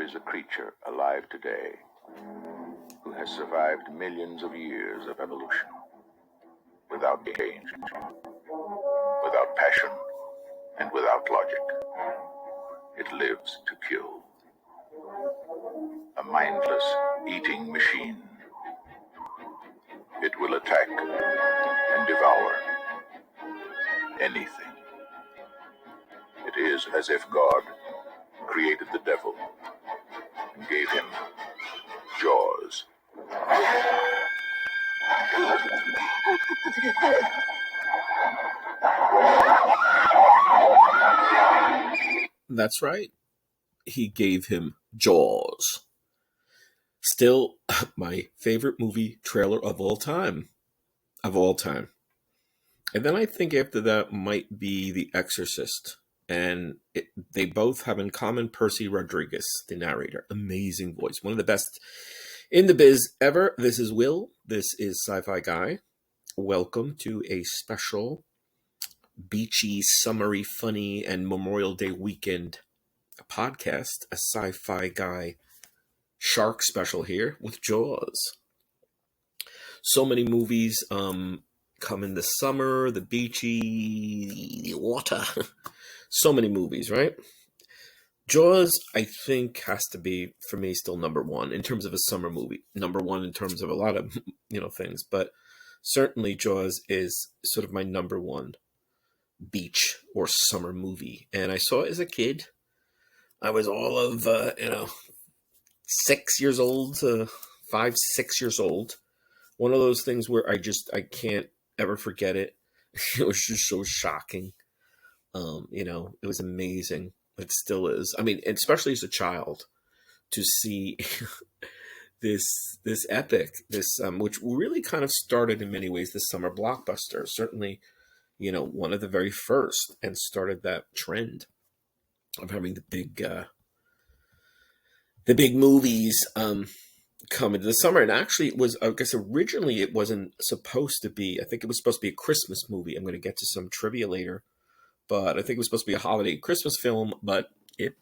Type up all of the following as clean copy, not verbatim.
there is a creature alive today who has survived millions of years of evolution without change, without passion, and without logic. It lives to kill. A mindless eating machine. It will attack and devour anything. It is as if God created the devil and gave him jaws. That's right. He gave him Jaws. Still my favorite movie trailer of all time. Of all time. And then I think after that might be The Exorcist. And they both have in common Percy Rodriguez, the narrator. Amazing voice. One of the best in the biz ever. This is Will. This is Sci-Fi Guy. Welcome to a special beachy, summery, funny, and Memorial Day weekend podcast. A Sci-Fi Guy shark special here with Jaws. So many movies come in the summer, the beachy, the water. So many movies, right? Jaws, I think, has to be, for me, still number one in terms of a summer movie. Number one in terms of a lot of, things. But certainly Jaws is sort of my number one beach or summer movie. And I saw it as a kid. I was all of, 6 years old, 5, 6 years old. One of those things where I can't ever forget it. It was just so shocking. It was amazing. It still is. I mean, especially as a child, to see this epic, which really kind of started in many ways the summer blockbuster. Certainly, one of the very first, and started that trend of having the big movies come into the summer. And actually, it was, I guess originally it wasn't supposed to be. I think it was supposed to be a Christmas movie. I'm going to get to some trivia later. But I think it was supposed to be a holiday Christmas film, but it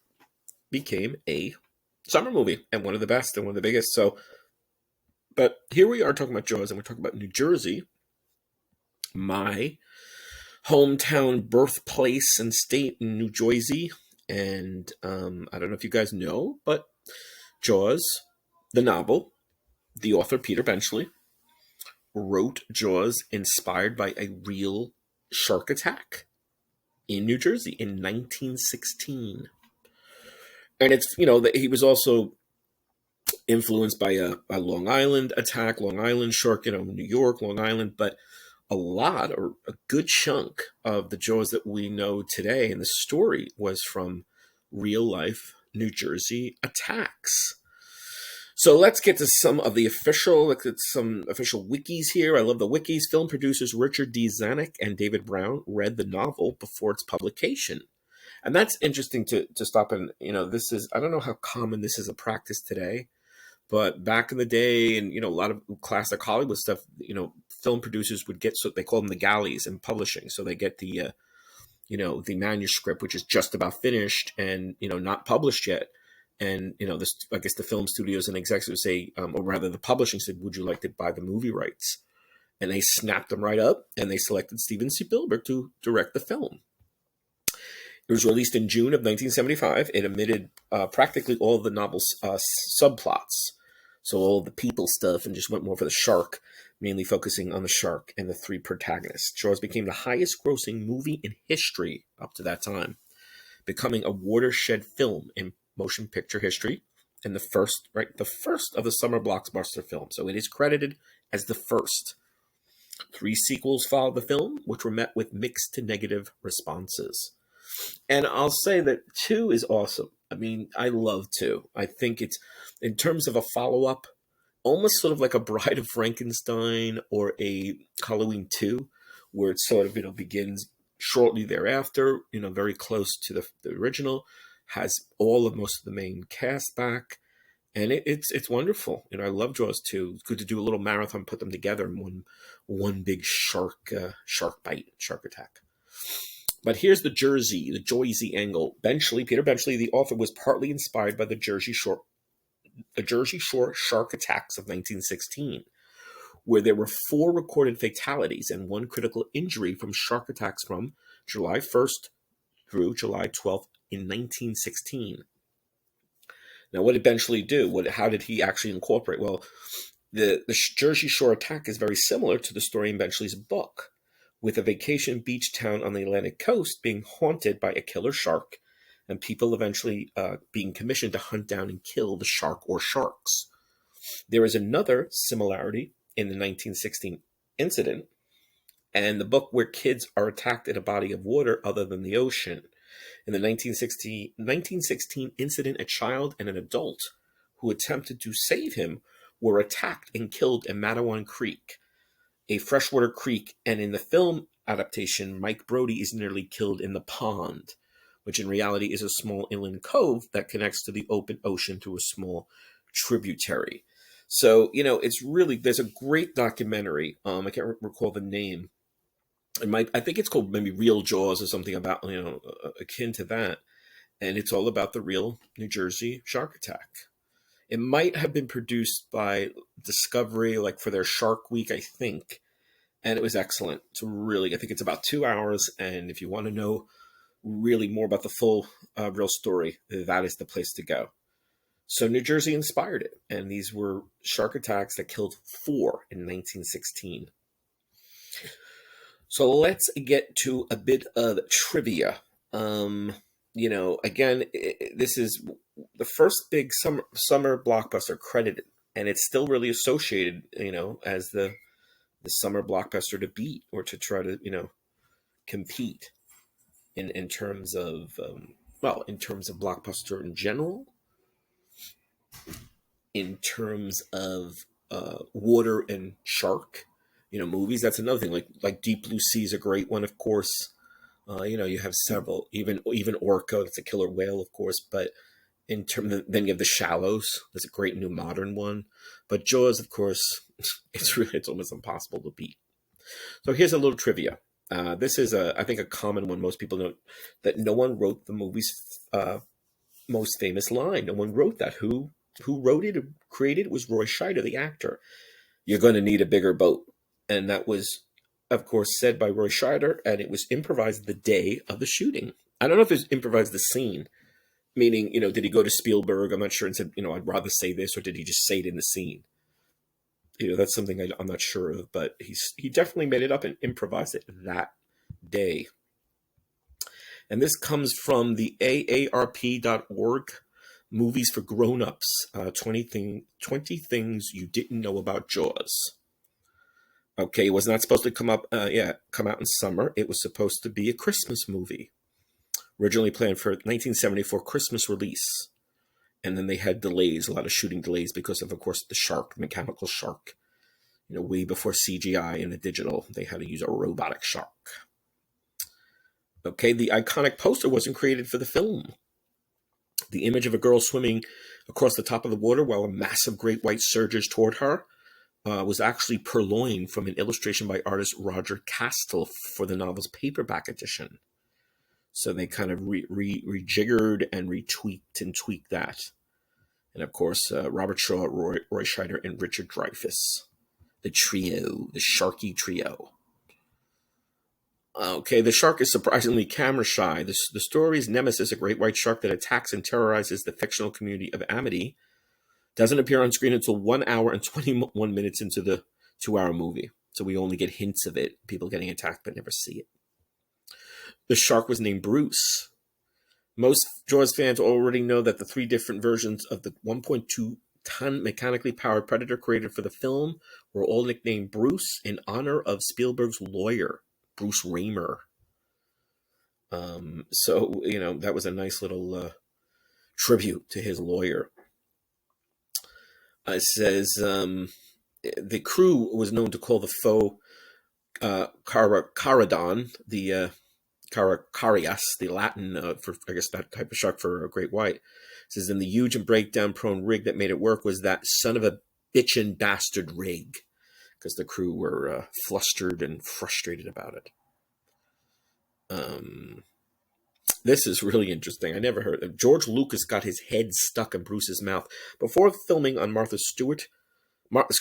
became a summer movie, and one of the best and one of the biggest. But here we are talking about Jaws, and we're talking about New Jersey, my hometown, birthplace and state in New Jersey. And I don't know if you guys know, but Jaws, the novel, the author Peter Benchley wrote Jaws inspired by a real shark attack in New Jersey in 1916. And it's, he was also influenced by a Long Island attack, Long Island shark, New York, Long Island, but a lot, or a good chunk of the Jaws that we know today in the story was from real life New Jersey attacks. So let's get to some official wikis here. I love the wikis. Film producers Richard D. Zanuck and David Brown read the novel before its publication. And that's interesting to stop and, this is, I don't know how common this is a practice today, but back in the day, and, a lot of classic Hollywood stuff, film producers would get, so they call them the galleys in publishing. So they get the manuscript, which is just about finished and, not published yet. And, I guess the film studios and executives say, or rather the publishing said, would you like to buy the movie rights? And they snapped them right up, and they selected Steven Spielberg to direct the film. It was released in June of 1975. It omitted practically all of the novel's subplots. So all the people stuff, and just went more for the shark, mainly focusing on the shark and the three protagonists. Jaws became the highest grossing movie in history up to that time, becoming a watershed film in motion picture history, and the first of the summer blockbuster films. So it is credited as the first. 3 sequels followed the film, which were met with mixed to negative responses. And I'll say that 2 is awesome. I mean, I love 2. I think it's, in terms of a follow-up, almost sort of like a Bride of Frankenstein or a Halloween 2, where it sort of, begins shortly thereafter, very close to the original, has most of the main cast back, and it's wonderful. I love Jaws 2. It's good to do a little marathon, put them together in one big shark attack. But here's the Jersey angle. Peter Benchley, the author, was partly inspired by the Jersey Shore shark attacks of 1916, where there were 4 recorded fatalities and 1 critical injury from shark attacks from July 1st through July 12th in 1916. Now, what did Benchley do? How did he actually incorporate? Well, the Jersey Shore attack is very similar to the story in Benchley's book, with a vacation beach town on the Atlantic coast being haunted by a killer shark, and people eventually being commissioned to hunt down and kill the shark or sharks. There is another similarity in the 1916 incident and the book where kids are attacked in a body of water other than the ocean. In the 1916 incident, a child and an adult who attempted to save him were attacked and killed in Matawan Creek, a freshwater creek, and in the film adaptation, Mike Brody is nearly killed in the pond, which in reality is a small inland cove that connects to the open ocean through a small tributary. So, it's really, there's a great documentary. I can't recall the name. I think it's called maybe Real Jaws or something about, akin to that. And it's all about the real New Jersey shark attack. It might have been produced by Discovery, like for their Shark Week, I think. And it was excellent. It's really, I think it's about 2 hours. And if you want to know really more about the full real story, that is the place to go. So New Jersey inspired it. And these were shark attacks that killed 4 in 1916. So let's get to a bit of trivia. Again, this is the first big summer blockbuster credited, and it's still really associated, as the summer blockbuster to beat or to try to, compete in terms of, in terms of blockbuster in general, in terms of water and shark, movies. That's another thing. Like Deep Blue Sea is a great one, of course. You have several, even Orca. That's a killer whale, of course. But in terms of, then you have The Shallows. There's a great new modern one. But Jaws, of course, it's almost impossible to beat. So here's a little trivia. This is I think a common one. Most people know that no one wrote the movie's most famous line. No one wrote that. Who wrote it or created it was Roy Scheider, the actor. You're going to need a bigger boat. And that was, of course, said by Roy Scheider, and it was improvised the day of the shooting. I don't know if it was improvised the scene, meaning, did he go to Spielberg? I'm not sure, and said, I'd rather say this, or did he just say it in the scene? That's something I'm not sure of, but he definitely made it up and improvised it that day. And this comes from the AARP.org, Movies for Grown-Ups, 20 Things You Didn't Know About Jaws. Okay, it was not supposed to come out in summer. It was supposed to be a Christmas movie. Originally planned for 1974 Christmas release. And then they had delays, a lot of shooting delays because of course, the shark, mechanical shark. Way before CGI and the digital, they had to use a robotic shark. Okay, the iconic poster wasn't created for the film. The image of a girl swimming across the top of the water while a massive great white surges toward her was actually purloined from an illustration by artist Roger Castell for the novel's paperback edition. So they kind of rejiggered and retweaked and tweaked that. And of course, Robert Shaw, Roy Scheider, and Richard Dreyfuss. The trio, the Sharky trio. Okay, the shark is surprisingly camera shy. The story's nemesis, a great white shark that attacks and terrorizes the fictional community of Amity, doesn't appear on screen until 1 hour and 21 minutes into the 2-hour movie. So we only get hints of it, people getting attacked, but never see it. The shark was named Bruce. Most Jaws fans already know that the 3 different versions of the 1.2-ton mechanically powered Predator created for the film were all nicknamed Bruce in honor of Spielberg's lawyer, Bruce Raymer. So, that was a nice little tribute to his lawyer. It says the crew was known to call the foe Caradon, the Caracarias, the Latin for, I guess, that type of shark for a great white. It says, and the huge and breakdown-prone rig that made it work was that son of a bitchin' bastard rig, because the crew were flustered and frustrated about it. Um, this is really interesting. I never heard of George Lucas got his head stuck in Bruce's mouth before filming on Martha Stewart. Martha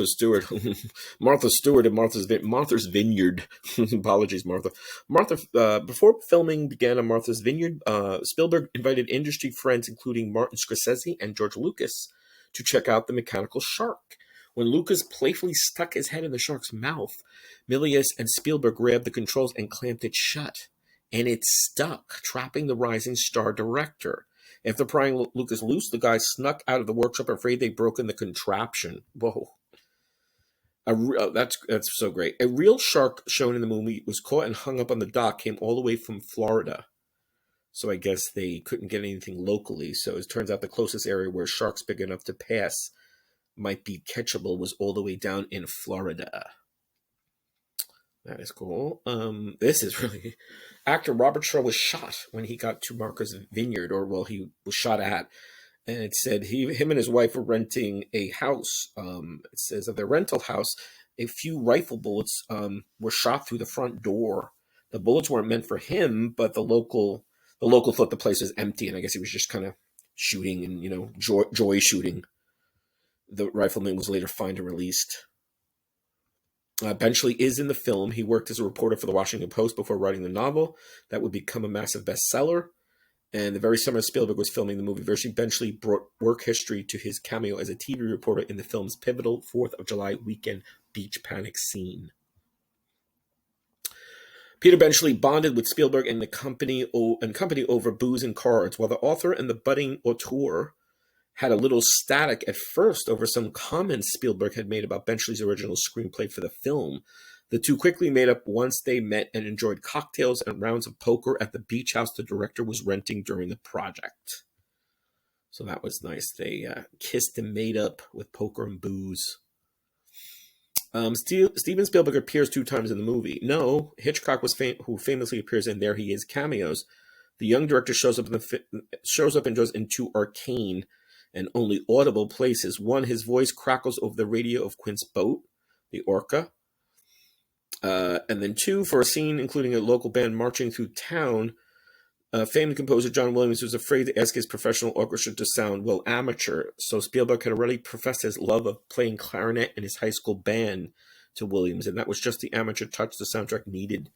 Stewart. Martha Stewart and Martha's Vineyard. Apologies, Martha. Before filming began on Martha's Vineyard, Spielberg invited industry friends, including Martin Scorsese and George Lucas, to check out the mechanical shark. When Lucas playfully stuck his head in the shark's mouth, Milius and Spielberg grabbed the controls and clamped it shut. And it stuck, trapping the rising star director. After prying Lucas loose, the guys snuck out of the workshop afraid they'd broken the contraption. Whoa. That's so great. A real shark shown in the movie was caught and hung up on the dock, came all the way from Florida. So I guess they couldn't get anything locally. So it turns out the closest area where sharks big enough to pass might be catchable was all the way down in Florida. That is cool. This is really... Actor Robert Shaw was shot when he got to Martha's Vineyard, he was shot at. And it said him and his wife were renting a house. It says of their rental house, a few rifle bullets were shot through the front door. The bullets weren't meant for him, but the local thought the place was empty, and I guess he was just kind of shooting and joy shooting. The rifleman was later fined and released. Benchley is in the film. He worked as a reporter for the Washington Post before writing the novel that would become a massive bestseller. And the very summer Spielberg was filming the movie version, Benchley brought work history to his cameo as a TV reporter in the film's pivotal 4th of July weekend beach panic scene. Peter Benchley bonded with Spielberg and the company over booze and cards, while the author and the budding auteur had a little static at first over some comments Spielberg had made about Benchley's original screenplay for the film. The two quickly made up once they met and enjoyed cocktails and rounds of poker at the beach house the director was renting during the project. So that was nice. They kissed and made up with poker and booze. Steven Spielberg appears 2 times in the movie. No, Hitchcock who famously appears in There He Is cameos. The young director shows up and goes in 2 arcane and only audible places. 1, his voice crackles over the radio of Quint's boat, the Orca. And then 2, for a scene including a local band marching through town, famed composer John Williams was afraid to ask his professional orchestra to sound, amateur. So Spielberg had already professed his love of playing clarinet in his high school band to Williams, and that was just the amateur touch the soundtrack needed.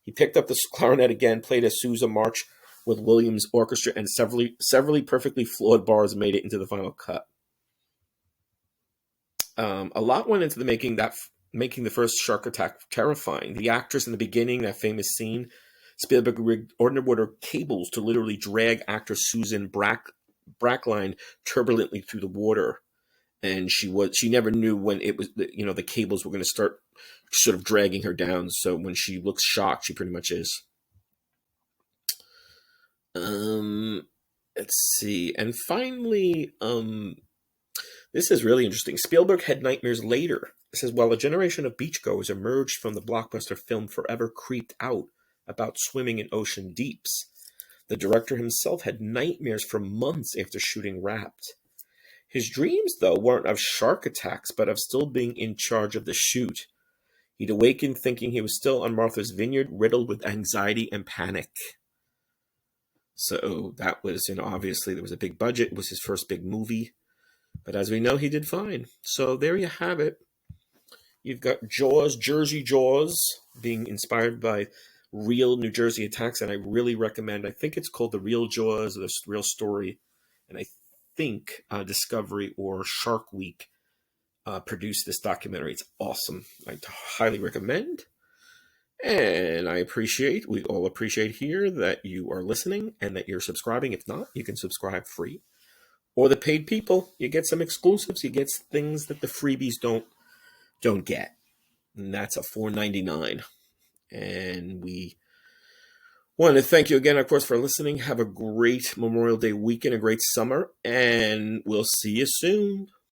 He picked up the clarinet again, played a Sousa march with Williams' orchestra, and severally perfectly flawed bars made it into the final cut. A lot went into making the first shark attack terrifying. The actress in the beginning, that famous scene, Spielberg rigged underwater cables to literally drag actress Susan Brackline turbulently through the water. And she never knew when it was, the cables were going to start sort of dragging her down. So when she looks shocked, she pretty much is. Let's see. And finally, this is really interesting. Spielberg had nightmares later. It says, while a generation of beachgoers emerged from the blockbuster film forever creeped out about swimming in ocean deeps, the director himself had nightmares for months after shooting Wrapped. His dreams, though, weren't of shark attacks, but of still being in charge of the shoot. He'd awakened thinking he was still on Martha's Vineyard, riddled with anxiety and panic. So that was, obviously there was a big budget. It was his first big movie. But as we know, he did fine. So there you have it. You've got Jaws, Jersey Jaws, being inspired by real New Jersey attacks. And I really recommend, I think it's called The Real Jaws, The Real Story. And I think Discovery or Shark Week produced this documentary. It's awesome. I highly recommend. And we all appreciate here that you are listening and that you're subscribing. If not, you can subscribe free. Or the paid people, you get some exclusives. You get things that the freebies don't get. And that's a $4.99. And we want to thank you again, of course, for listening. Have a great Memorial Day weekend, a great summer, and we'll see you soon.